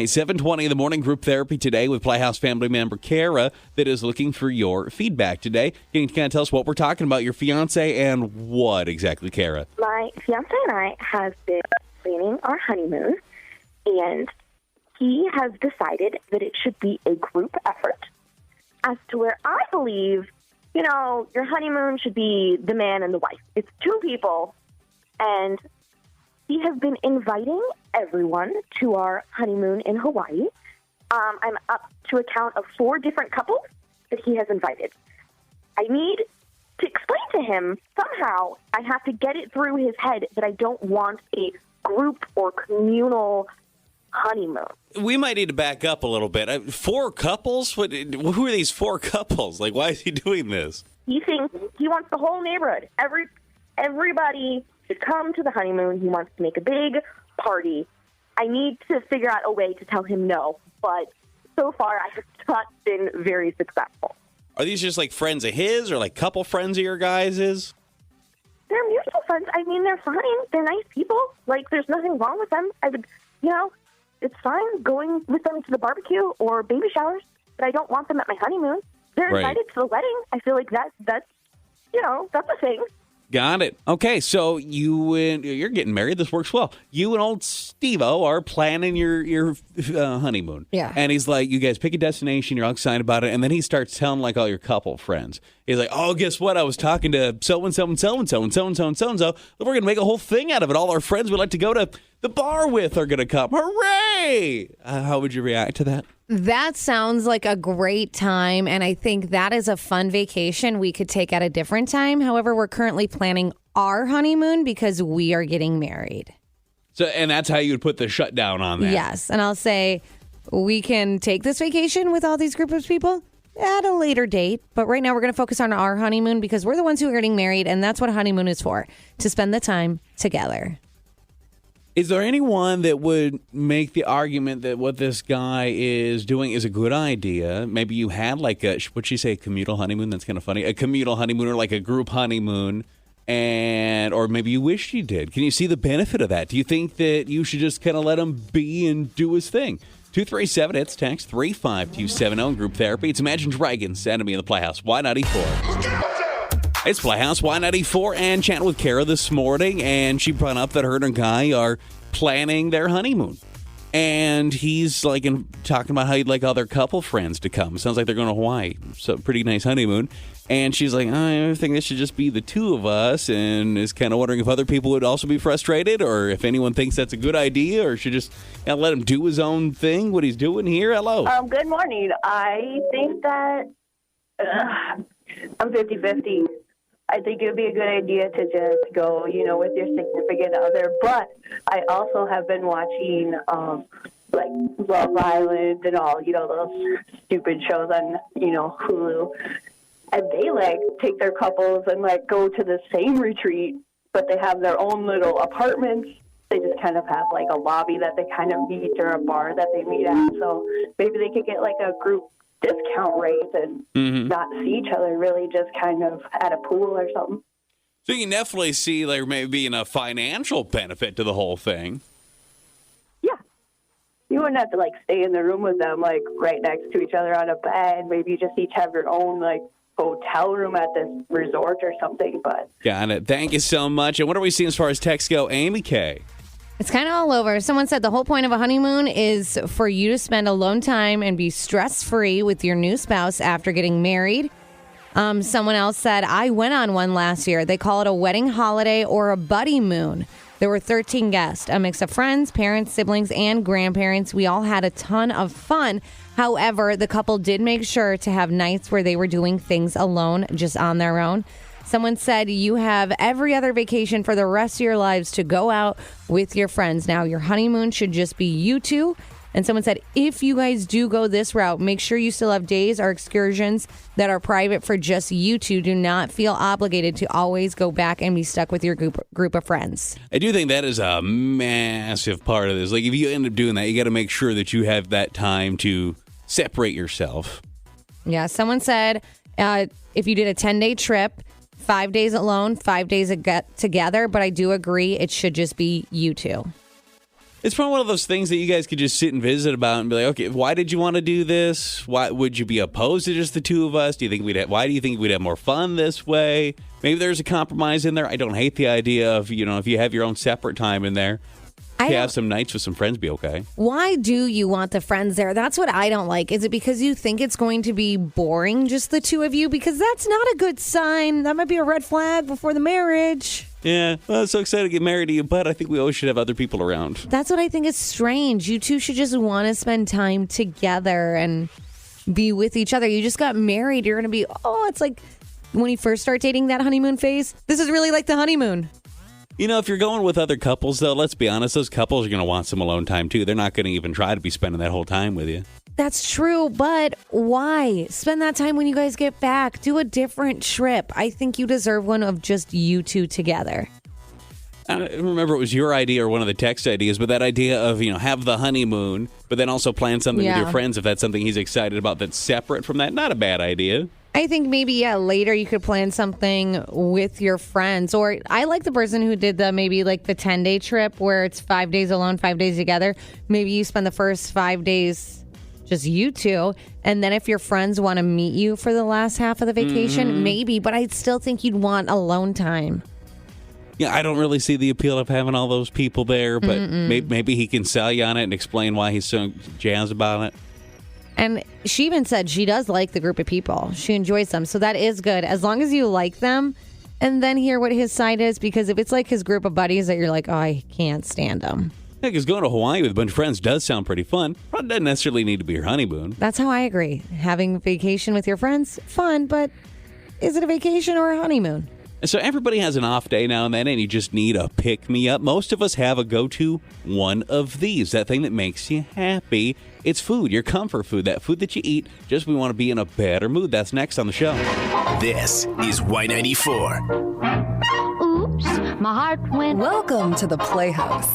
Hey, 7:20 in the morning, group therapy today with Playhouse family member Kara that is looking for your feedback today. Can you kind of tell us what we're talking about, your fiance, and what exactly, Kara? My fiance and I have been planning our honeymoon, and he has decided that it should be a group effort. As to where I believe, your honeymoon should be the man and the wife. It's two people, and he has been inviting everyone to our honeymoon in Hawaii. I'm up to a count of 4 different couples that he has invited. I need to explain to him somehow. I have to get it through his head that I don't want a group or communal honeymoon. We might need to back up a little bit. 4 couples? Who are these 4 couples? Like, why is he doing this? He thinks he wants the whole neighborhood. Everybody should come to the honeymoon. He wants to make a big party. I need to figure out a way to tell him no, but so far I have not been very successful. Are these just like friends of his or like couple friends of your guys'? They're mutual friends. I mean, they're fine. They're nice people. Like, there's nothing wrong with them. I would, it's fine going with them to the barbecue or baby showers, but I don't want them at my honeymoon. They're invited to the wedding. I feel like that's a thing. Got it. Okay, so you're getting married. This works well. You and old Steve-O are planning your honeymoon. Yeah. And he's like, you guys pick a destination. You're all excited about it. And then he starts telling, like, all your couple friends. He's like, oh, guess what? I was talking to so-and-so and so-and-so and so-and-so and so-and-so. We're going to make a whole thing out of it. All our friends we'd like to go to the bar with are going to come. Hooray! How would you react to that? That sounds like a great time, and I think that is a fun vacation we could take at a different time. However, we're currently planning our honeymoon because we are getting married. So, and that's how you would put the shutdown on that? Yes, and I'll say we can take this vacation with all these group of people at a later date, but right now we're going to focus on our honeymoon because we're the ones who are getting married, and that's what a honeymoon is for, to spend the time together. Is there anyone that would make the argument that what this guy is doing is a good idea? Maybe you had like what'd she say, a communal honeymoon? That's kind of funny. A communal honeymoon or like a group honeymoon, or maybe you wish you did. Can you see the benefit of that? Do you think that you should just kind of let him be and do his thing? 237, it's text 35270, group therapy. It's Imagine Dragons, Enemy in the Playhouse. Y94. It's Playhouse Y94 and chatting with Kara this morning, and she brought up that her and her guy are planning their honeymoon. And he's like talking about how he'd like other couple friends to come. Sounds like they're going to Hawaii. So pretty nice honeymoon. And she's like, I think this should just be the two of us, and is kind of wondering if other people would also be frustrated or if anyone thinks that's a good idea or should just let him do his own thing, what he's doing here. Hello. Good morning. I think that I'm 50-50. I think it would be a good idea to just go, with your significant other. But I also have been watching, like, Love Island and all, those stupid shows on, Hulu. And they, take their couples and, go to the same retreat, but they have their own little apartments. They just kind of have, a lobby that they kind of meet or a bar that they meet at. So maybe they could get, a group discount rate and not see each other, really just kind of at a pool or something. So you can definitely see there maybe being a financial benefit to the whole thing. Yeah. You wouldn't have to stay in the room with them right next to each other on a bed. Maybe you just each have your own hotel room at this resort or something. But got it. Thank you so much. And what are we seeing as far as texts go, Amy K? It's kind of all over. Someone said the whole point of a honeymoon is for you to spend alone time and be stress-free with your new spouse after getting married. Someone else said, I went on one last year. They call it a wedding holiday or a buddy moon. There were 13 guests, a mix of friends, parents, siblings, and grandparents. We all had a ton of fun. However, the couple did make sure to have nights where they were doing things alone, just on their own. Someone said you have every other vacation for the rest of your lives to go out with your friends. Now, your honeymoon should just be you two. And someone said, if you guys do go this route, make sure you still have days or excursions that are private for just you two. Do not feel obligated to always go back and be stuck with your group of friends. I do think that is a massive part of this. If you end up doing that, you got to make sure that you have that time to separate yourself. Yeah, someone said if you did a 10-day trip, 5 days alone, 5 days together, but I do agree it should just be you two. It's probably one of those things that you guys could just sit and visit about and be like, okay, why did you want to do this? Why would you be opposed to just the two of us? Why do you think we'd have more fun this way? Maybe there's a compromise in there. I don't hate the idea of, if you have your own separate time in there, to have some nights with some friends be okay. Why do you want the friends there? That's what I don't like. Is it because you think it's going to be boring, just the two of you? Because that's not a good sign. That might be a red flag before the marriage. Yeah, well, I'm so excited to get married to you, but I think we always should have other people around. That's what I think is strange. You two should just want to spend time together and be with each other. You just got married. You're going to be, it's like when you first start dating, that honeymoon phase. This is really like the honeymoon. If you're going with other couples, though, let's be honest, those couples are going to want some alone time, too. They're not going to even try to be spending that whole time with you. That's true, but why? Spend that time when you guys get back. Do a different trip. I think you deserve one of just you two together. I don't remember it was your idea or one of the text ideas, but that idea of, have the honeymoon, but then also plan something with your friends if that's something he's excited about that's separate from that. Not a bad idea. I think maybe, later you could plan something with your friends. Or I like the person who did the 10-day trip where it's 5 days alone, 5 days together. Maybe you spend the first 5 days just you two. And then if your friends want to meet you for the last half of the vacation, maybe. But I still think you'd want alone time. Yeah, I don't really see the appeal of having all those people there, but maybe he can sell you on it and explain why he's so jazzed about it. And she even said she does like the group of people. She enjoys them. So that is good. As long as you like them and then hear what his side is. Because if it's like his group of buddies that you're like, I can't stand them. Yeah, because going to Hawaii with a bunch of friends does sound pretty fun. Probably doesn't necessarily need to be your honeymoon. That's how I agree. Having vacation with your friends, fun. But is it a vacation or a honeymoon? So everybody has an off day now and then, and you just need a pick-me-up. Most of us have a go-to one of these, that thing that makes you happy. It's food, your comfort food, that food that you eat just when we want to be in a better mood. That's next on the show. This is Y94. Oops, my heart went. Welcome to the Playhouse.